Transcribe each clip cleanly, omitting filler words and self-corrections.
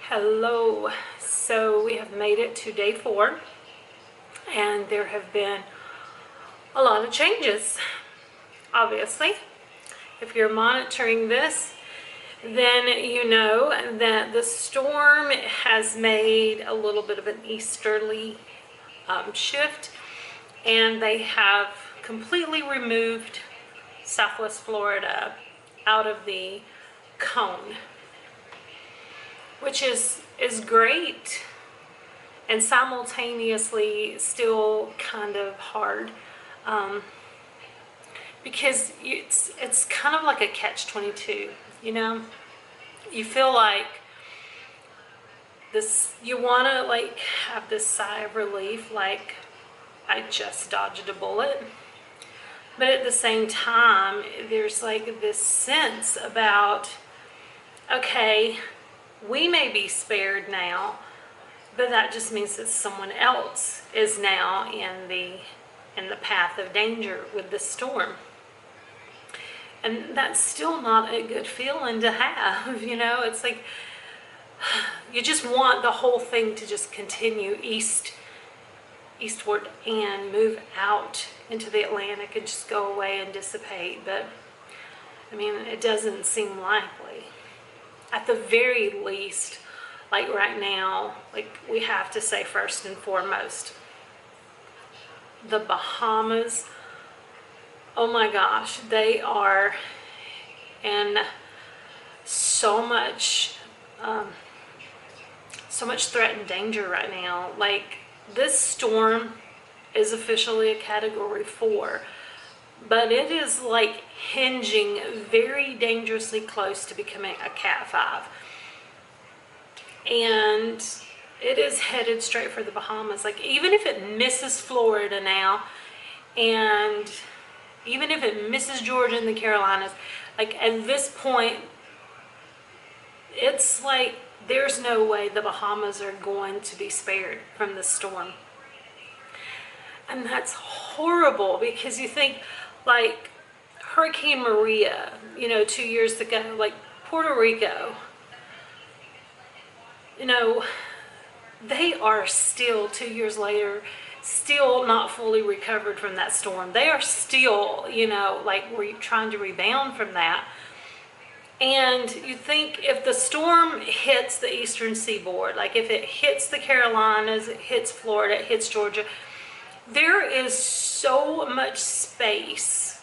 Hello. So we have made it to day 4, and there have been a lot of changes. Obviously, if you're monitoring this, then you know that the storm has made a little bit of an easterly shift, and they have completely removed Southwest Florida out of the cone, which is great and simultaneously still kind of hard, because it's kind of like a catch-22. You feel like this, you want to like have this sigh of relief, like I just dodged a bullet, but at the same time there's like this sense about, okay, we may be spared now, but that just means that someone else is now in the path of danger with the storm. And that's still not a good feeling to have. It's like you just want the whole thing to just continue eastward and move out into the Atlantic and just go away and dissipate. But I mean, it doesn't seem likely. At the very least, like right now, like we have to say first and foremost, the Bahamas, oh my gosh, they are in so much threat and danger right now. Like, this storm is officially a Category 4, but it is like hinging very dangerously close to becoming a Cat 5. And it is headed straight for the Bahamas. Like, even if it misses Florida now, and even if it misses Georgia and the Carolinas, like at this point, it's like there's no way the Bahamas are going to be spared from this storm. And that's horrible, because you think like Hurricane Maria, 2 years ago, like Puerto Rico, they are still 2 years later, still not fully recovered from that storm. They are still, like we're trying to rebound from that. And you think if the storm hits the eastern seaboard, like if it hits the Carolinas, it hits Florida, it hits Georgia, there is so much space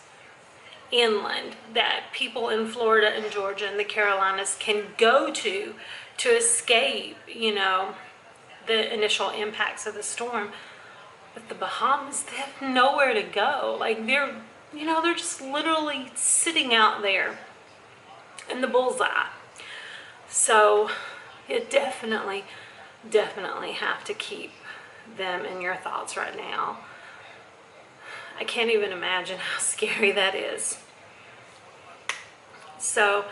inland that people in Florida and Georgia and the Carolinas can go to escape, the initial impacts of the storm. But the Bahamas, they have nowhere to go. Like they're just literally sitting out there in the bullseye. So you definitely have to keep them in your thoughts right now. I can't even imagine how scary that is. So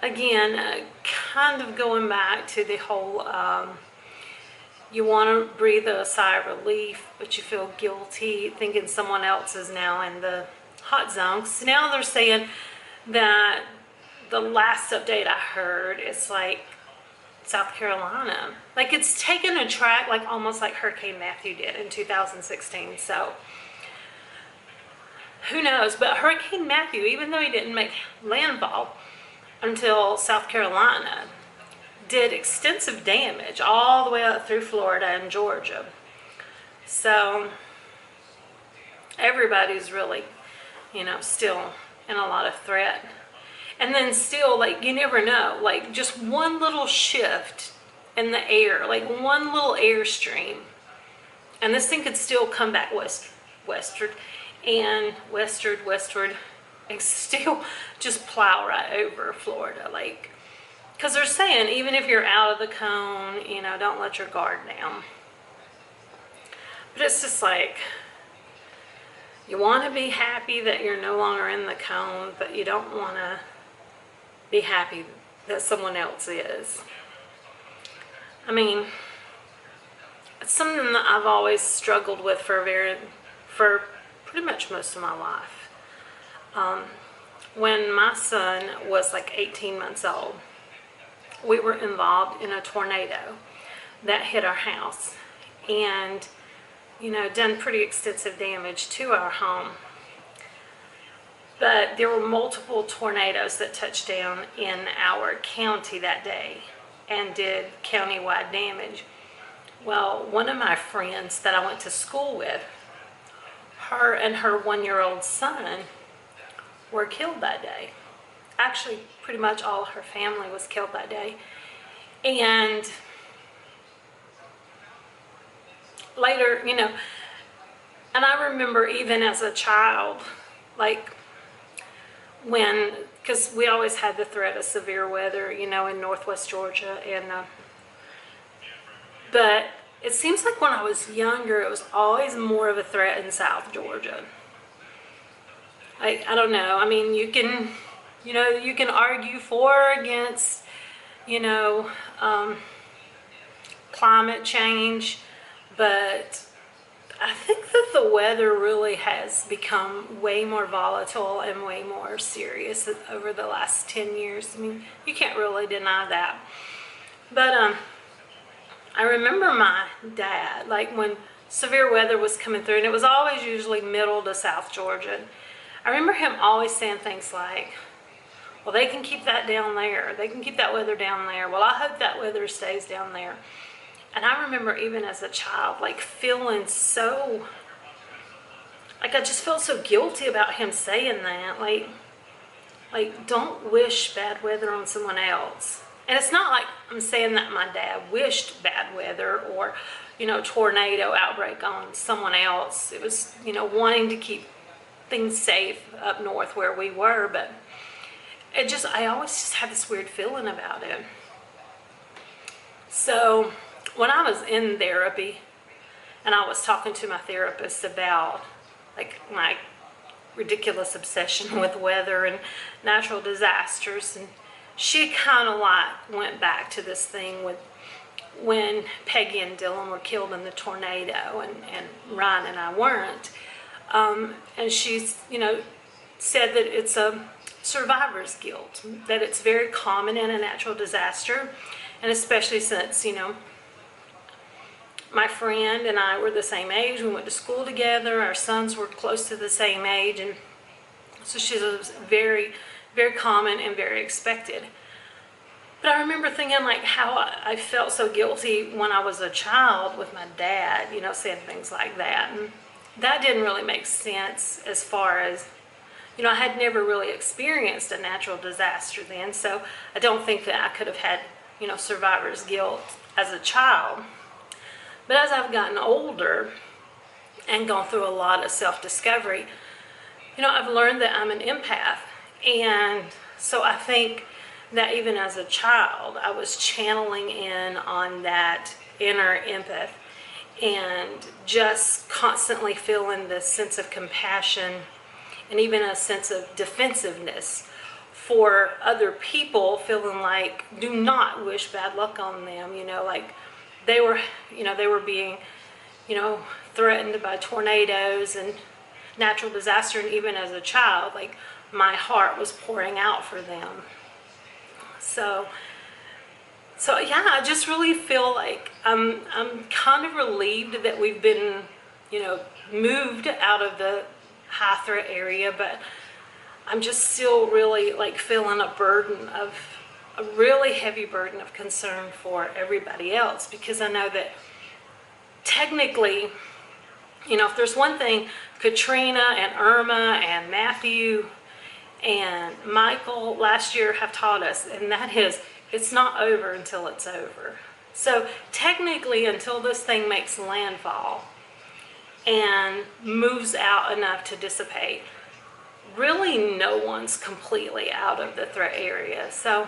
again, kind of going back to the whole, you want to breathe a sigh of relief, but you feel guilty thinking someone else is now in the hot zone. So now they're saying that the last update I heard is like South Carolina, like it's taken a track like almost like Hurricane Matthew did in 2016. So who knows? But Hurricane Matthew, even though he didn't make landfall until South Carolina, did extensive damage all the way up through Florida and Georgia. So everybody's really, still in a lot of threat. And then still, like, you never know, like just one little shift in the air, like one little airstream, and this thing could still come back westward, and still just plow right over Florida. Like, because they're saying even if you're out of the cone, don't let your guard down. But it's just like, you want to be happy that you're no longer in the cone, but you don't want to be happy that someone else is. I mean, it's something that I've always struggled with for pretty much most of my life. When my son was like 18 months old, we were involved in a tornado that hit our house and, done pretty extensive damage to our home. But there were multiple tornadoes that touched down in our county that day and did countywide damage. Well, one of my friends that I went to school with, her and her 1-year-old son were killed that day. Actually, pretty much all of her family was killed that day. And later, and I remember even as a child, like because we always had the threat of severe weather, in northwest Georgia, and but it seems like when I was younger, it was always more of a threat in South Georgia. Like, I don't know. I mean, you can argue for or against, climate change, but I think that the weather really has become way more volatile and way more serious over the last 10 years. I mean, you can't really deny that. But I remember my dad, like when severe weather was coming through, and it was always usually middle to South Georgia. I remember him always saying things like, well, they can keep that down there. They can keep that weather down there. Well, I hope that weather stays down there. And I remember even as a child, like feeling so, like I just felt so guilty about him saying that. Like don't wish bad weather on someone else. And it's not like I'm saying that my dad wished bad weather or, tornado outbreak on someone else. It was, wanting to keep things safe up north where we were. But I always just had this weird feeling about it. So when I was in therapy and I was talking to my therapist about like my ridiculous obsession with weather and natural disasters, and she kind of like went back to this thing with when Peggy and Dylan were killed in the tornado and Ryan and I weren't. And she's, said that it's a survivor's guilt, that it's very common in a natural disaster, and especially since, my friend and I were the same age. We went to school together. Our sons were close to the same age. And so she was very, very common and very expected. But I remember thinking like how I felt so guilty when I was a child with my dad, saying things like that. And that didn't really make sense as far as, I had never really experienced a natural disaster then. So I don't think that I could have had, survivor's guilt as a child. But as I've gotten older and gone through a lot of self-discovery, I've learned that I'm an empath. And so I think that even as a child, I was channeling in on that inner empath and just constantly feeling this sense of compassion and even a sense of defensiveness for other people, feeling like do not wish bad luck on them, like they were being, threatened by tornadoes and natural disaster. And even as a child, like my heart was pouring out for them. So yeah, I just really feel like I'm kind of relieved that we've been, moved out of the high threat area, but I'm just still really like feeling a really heavy burden of concern for everybody else, because I know that technically, if there's one thing Katrina and Irma and Matthew and Michael last year have taught us, and that is it's not over until it's over. So technically, until this thing makes landfall and moves out enough to dissipate, really no one's completely out of the threat area. So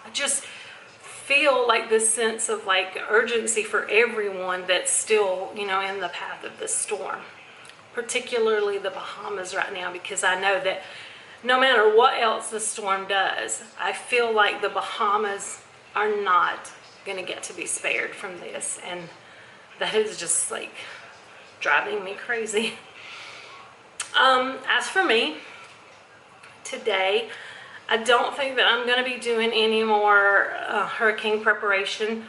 I just feel like this sense of like urgency for everyone that's still, in the path of this storm, particularly the Bahamas right now, because I know that no matter what else the storm does, I feel like the Bahamas are not going to get to be spared from this, and that is just like driving me crazy. As for me, today I don't think that I'm going to be doing any more hurricane preparation.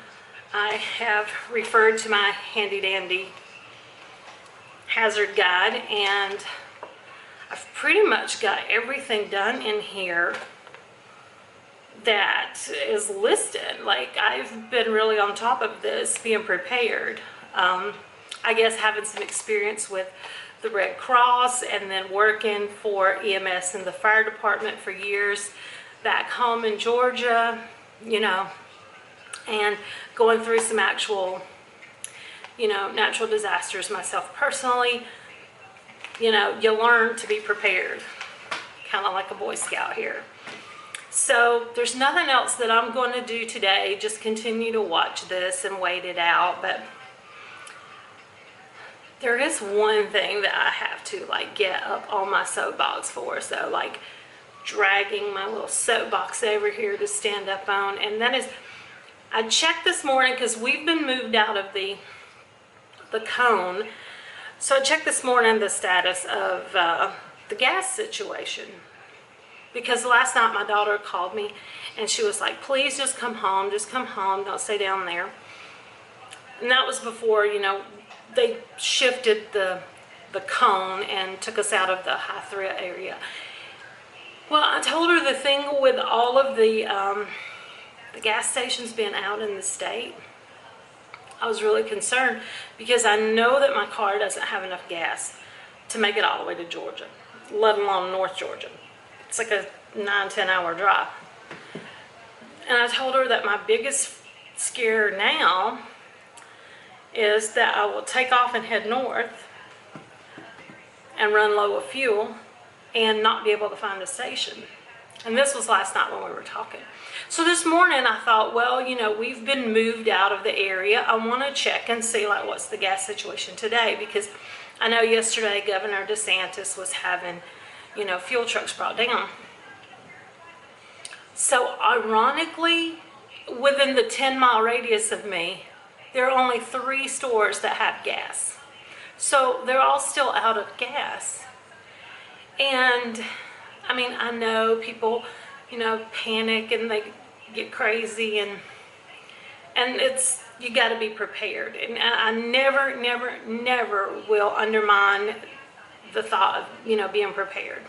I have referred to my handy dandy hazard guide, and I've pretty much got everything done in here that is listed. Like, I've been really on top of this, being prepared. I guess having some experience with the Red Cross and then working for EMS and the fire department for years back home in Georgia, you know, and going through some actual, you know, natural disasters myself personally, you know, you learn to be prepared, kind of like a Boy Scout here. So there's nothing else that I'm going to do today, just continue to watch this and wait it out. But there is one thing that I have to like get up on my soapbox for, so like dragging my little soapbox over here to stand up on, and that is, I checked this morning because we've been moved out of the cone. So I checked this morning the status of the gas situation, because last night my daughter called me and she was like, please just come home, don't stay down there. And that was before, you know, they shifted the cone and took us out of the high threat area. Well, I told her the thing with all of the gas stations being out in the state, I was really concerned because I know that my car doesn't have enough gas to make it all the way to Georgia, let alone North Georgia. It's like a 9-10 hour drive. And I told her that my biggest scare now is that I will take off and head north and run low of fuel and not be able to find a station. And this was last night when we were talking. So this morning I thought, well, you know, we've been moved out of the area. I want to check and see like what's the gas situation today, because I know yesterday Governor DeSantis was having, you know, fuel trucks brought down. So ironically, within the 10-mile radius of me, there are only 3 stores that have gas. So they're all still out of gas. And I mean, I know people, you know, panic and they get crazy, and it's, you got to be prepared. And I never, never, never will undermine the thought of, you know, being prepared.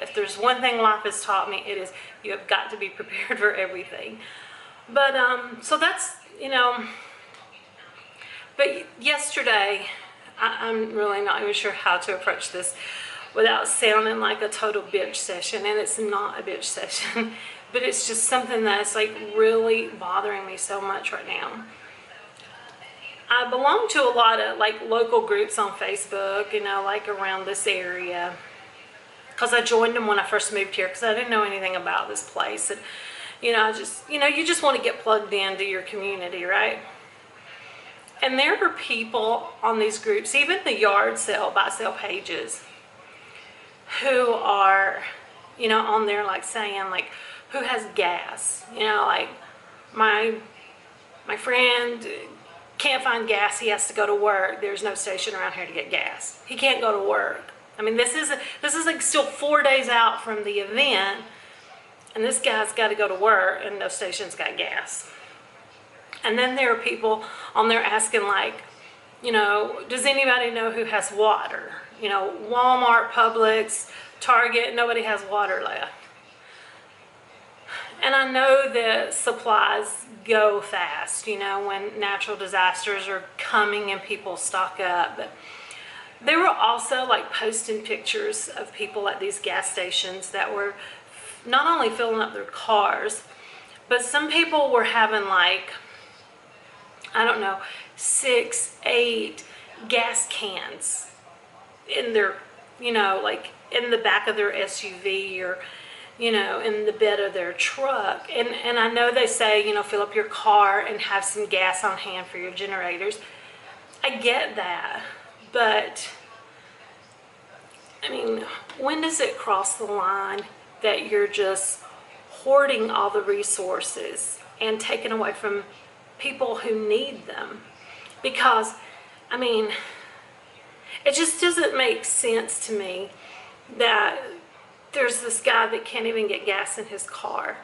If there's one thing life has taught me, it is you have got to be prepared for everything. But so that's, you know, but yesterday, I'm really not even sure how to approach this without sounding like a total bitch session, and it's not a bitch session, but it's just something that's like really bothering me so much right now. I belong to a lot of like local groups on Facebook, you know, like around this area, because I joined them when I first moved here because I didn't know anything about this place. And, you know, I just, you know, you just want to get plugged into your community, right? And there are people on these groups, even the yard sale, buy sale pages, who are, you know, on there like saying like, who has gas? You know, like my friend can't find gas, he has to go to work. There's no station around here to get gas. He can't go to work. I mean, this is like still 4 days out from the event, and this guy's got to go to work and no station's got gas. And then there are people on there asking like, you know, does anybody know who has water? You know, Walmart, Publix, Target, nobody has water left. And I know that supplies go fast, you know, when natural disasters are coming and people stock up. But they were also like posting pictures of people at these gas stations that were not only filling up their cars, but some people were having like, I don't know, 6, 8 gas cans in their, you know, like in the back of their SUV or, you know, in the bed of their truck. And I know they say, you know, fill up your car and have some gas on hand for your generators. I get that. But, I mean, when does it cross the line that you're just hoarding all the resources and taking away from people who need them? Because, I mean, it just doesn't make sense to me that there's this guy that can't even get gas in his car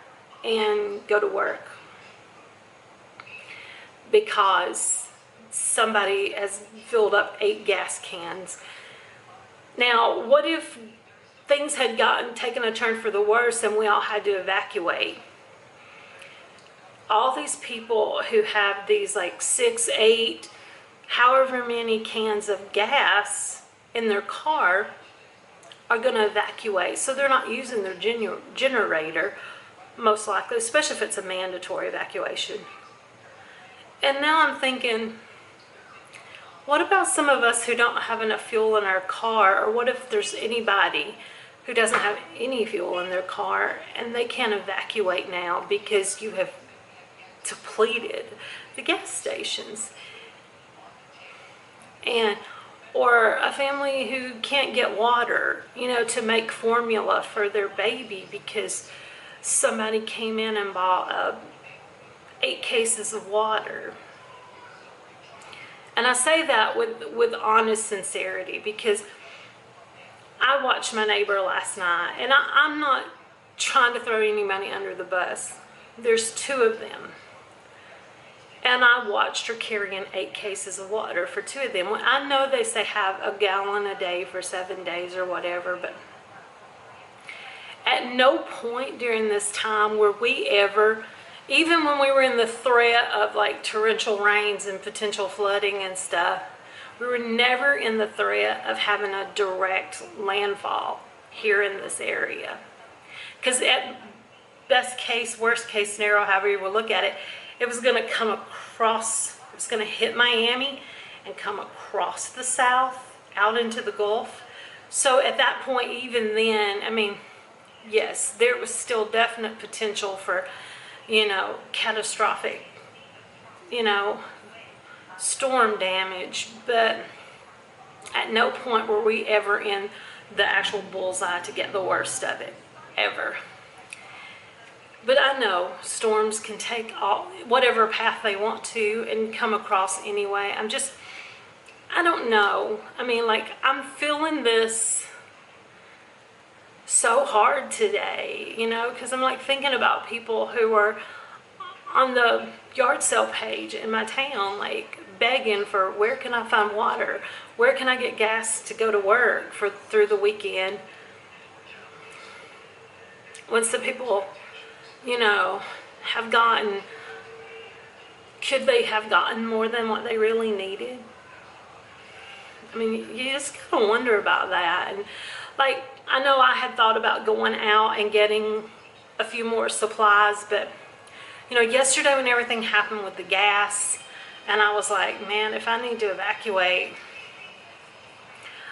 and go to work because somebody has filled up 8 gas cans. Now, what if things had taken a turn for the worse and we all had to evacuate? All these people who have these like 6, 8, however many cans of gas in their car are going to evacuate. So they're not using their generator, most likely, especially if it's a mandatory evacuation. And now I'm thinking, what about some of us who don't have enough fuel in our car? Or what if there's anybody who doesn't have any fuel in their car and they can't evacuate now because you have depleted the gas stations? Or a family who can't get water, to make formula for their baby because somebody came in and bought 8 cases of water. And I say that with honest sincerity because I watched my neighbor last night, and I'm not trying to throw anybody under the bus. There's 2 of them. And I watched her carrying 8 cases of water for 2 of them. I know they say have a gallon a day for 7 days or whatever, but at no point during this time were we ever, even when we were in the threat of like torrential rains and potential flooding and stuff, we were never in the threat of having a direct landfall here in this area. Because at best case, worst case scenario, however you will look at it, it was going to come across, it was going to hit Miami and come across the south out into the Gulf. So at that point, even then, I mean, yes, there was still definite potential for, catastrophic, storm damage, but at no point were we ever in the actual bullseye to get the worst of it, ever. But I know storms can take whatever path they want to and come across anyway. I don't know. I mean, I'm feeling this so hard today, because I'm thinking about people who are on the yard sale page in my town, begging for where can I find water? Where can I get gas to go to work through the weekend? When some people could they have gotten more than what they really needed? I mean, you just kind of wonder about that. And I know I had thought about going out and getting a few more supplies, but yesterday when everything happened with the gas, and I was like, man, if I need to evacuate,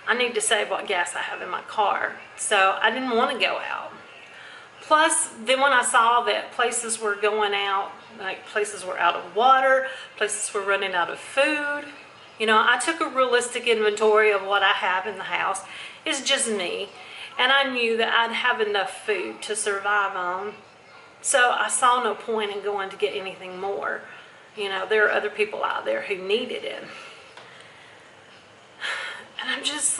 I need to save what gas I have in my car. So I didn't want to go out. Plus, then when I saw that places were going out, places were out of water, places were running out of food, I took a realistic inventory of what I have in the house. It's just me. And I knew that I'd have enough food to survive on. So I saw no point in going to get anything more. There are other people out there who needed it. And I'm just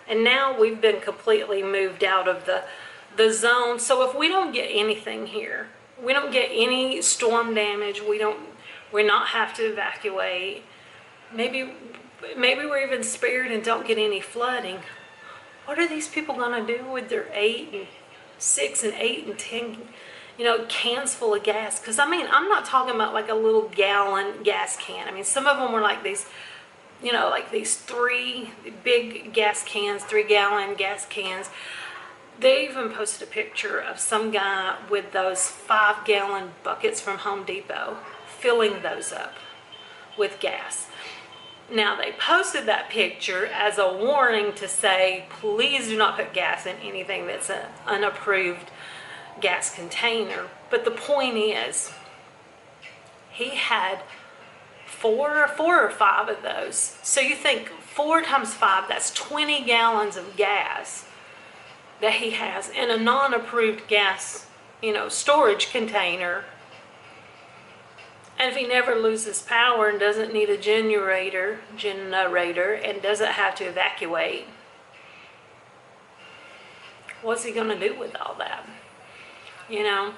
and now we've been completely moved out of the zone. So if we don't get anything here, we don't get any storm damage, we're not have to evacuate, maybe we're even spared and don't get any flooding, what are these people going to do with their 8 and 6 and 8 and 10 cans full of gas? Because I'm not talking about a little gallon gas can. I mean, some of them were these these 3 big gas cans, 3-gallon gas cans. They even posted a picture of some guy with those 5-gallon buckets from Home Depot, filling those up with gas. Now, they posted that picture as a warning to say, please do not put gas in anything that's an unapproved gas container. But the point is, he had 4 or 5 of those. So you think 4 times 5, that's 20 gallons of gas that he has in a non-approved gas, storage container. And if he never loses power and doesn't need a generator and doesn't have to evacuate, what's he gonna do with all that? You know,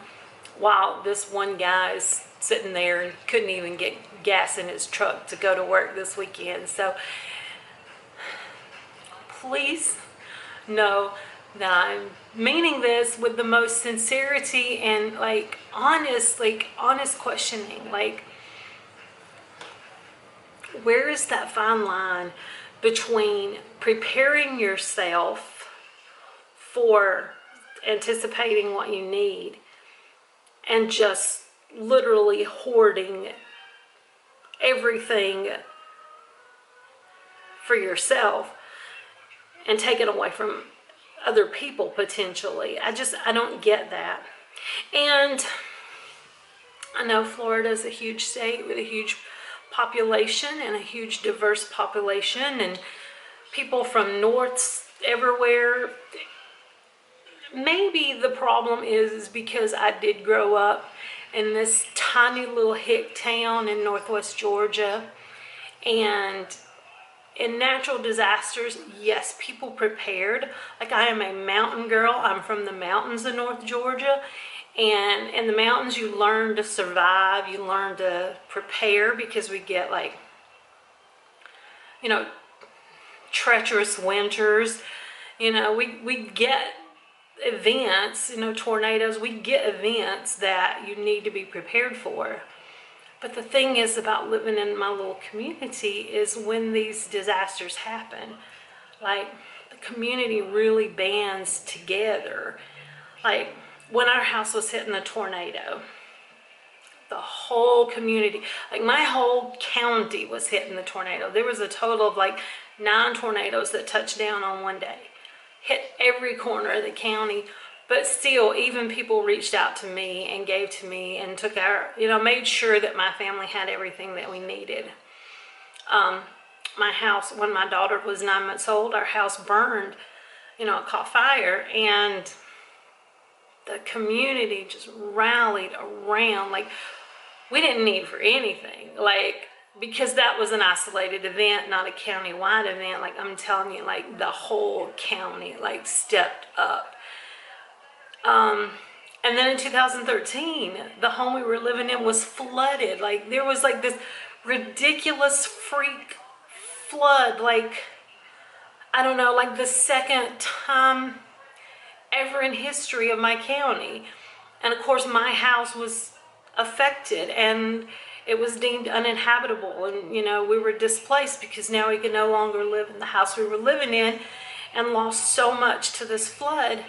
while this one guy's sitting there and couldn't even get gas in his truck to go to work this weekend. So please know that I'm meaning this with the most sincerity and like honest questioning. Like, where is that fine line between preparing yourself for anticipating what you need and just literally hoarding everything for yourself and taking away from other people potentially? I don't get that. And I know Florida is a huge state with a huge population and a huge diverse population, and people from north everywhere. Maybe the problem is because I did grow up in this tiny little hick town in northwest Georgia, and in natural disasters, yes, people prepared. Like, I am a mountain girl. I'm from the mountains of North Georgia, and in the mountains you learn to survive, you learn to prepare, because we get, like, you know, treacherous winters. You know, we get events, you know, tornadoes. We get events that you need to be prepared for. But the thing is about living in my little community is when these disasters happen, like, the community really bands together. Like, when our house was hit in a tornado, the whole community, like my whole county was hit in the tornado. There was a total of like 9 tornadoes that touched down on one day. Hit every corner of the county. But still, even people reached out to me and gave to me and took our, you know, made sure that my family had everything that we needed. My house, when my daughter was 9 months old, our house burned, you know, it caught fire, and the community just rallied around. Like, we didn't need for anything, like, because that was an isolated event, not a county-wide event. Like, I'm telling you, like, the whole county, like, stepped up. And then in 2013, the home we were living in was flooded. Like, there was like this ridiculous freak flood, like, I don't know, like the second time ever in history of my county. And of course my house was affected and it was deemed uninhabitable, and you know, we were displaced because now we could no longer live in the house we were living in, and lost so much to this flood.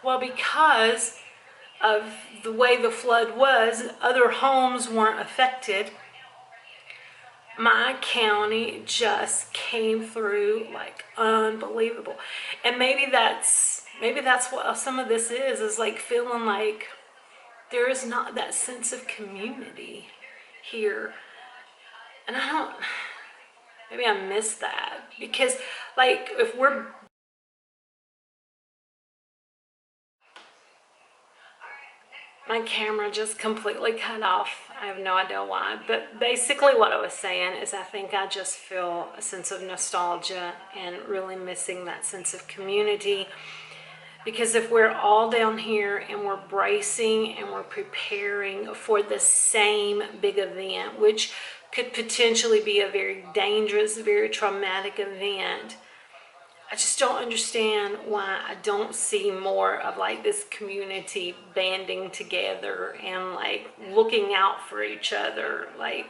Well, because of the way the flood was, other homes weren't affected. My county just came through like unbelievable. And maybe that's what some of this is like, feeling like there is not that sense of community here. And maybe I miss that, because like, if we're, my camera just completely cut off. I have no idea why. But basically what I was saying is, I think I just feel a sense of nostalgia and really missing that sense of community. Because if we're all down here and we're bracing and we're preparing for the same big event, which could potentially be a very dangerous, very traumatic event, I just don't understand why I don't see more of like this community banding together and like looking out for each other. Like,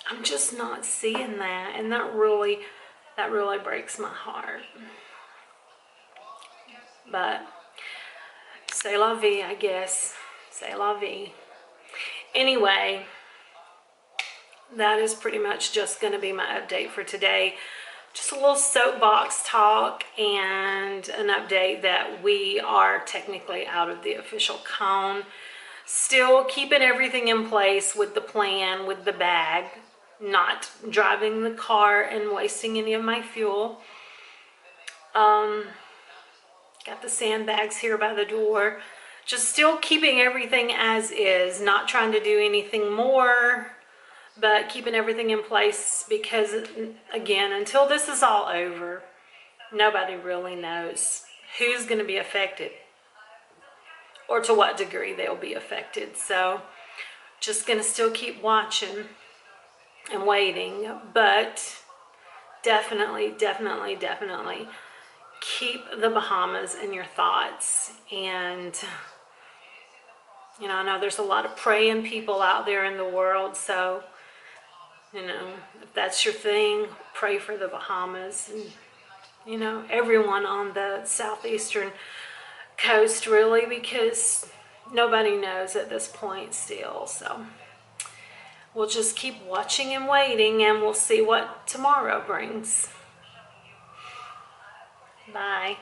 I'm just not seeing that, and that really breaks my heart. But c'est la vie, I guess. C'est la vie. Anyway, that is pretty much just going to be my update for today. Just a little soapbox talk and an update that we are technically out of the official cone. Still keeping everything in place with the plan, with the bag. Not driving the car and wasting any of my fuel. Got the sandbags here by the door. Just still keeping everything as is. Not trying to do anything more, but keeping everything in place, because again, until this is all over, Nobody really knows who's going to be affected or to what degree they'll be affected. So just going to still keep watching and waiting, but definitely, definitely, definitely keep the Bahamas in your thoughts. And you know, I know there's a lot of praying people out there in the world, so you know, if that's your thing, pray for the Bahamas and, you know, everyone on the southeastern coast, really, because nobody knows at this point still. So we'll just keep watching and waiting, and we'll see what tomorrow brings. Bye.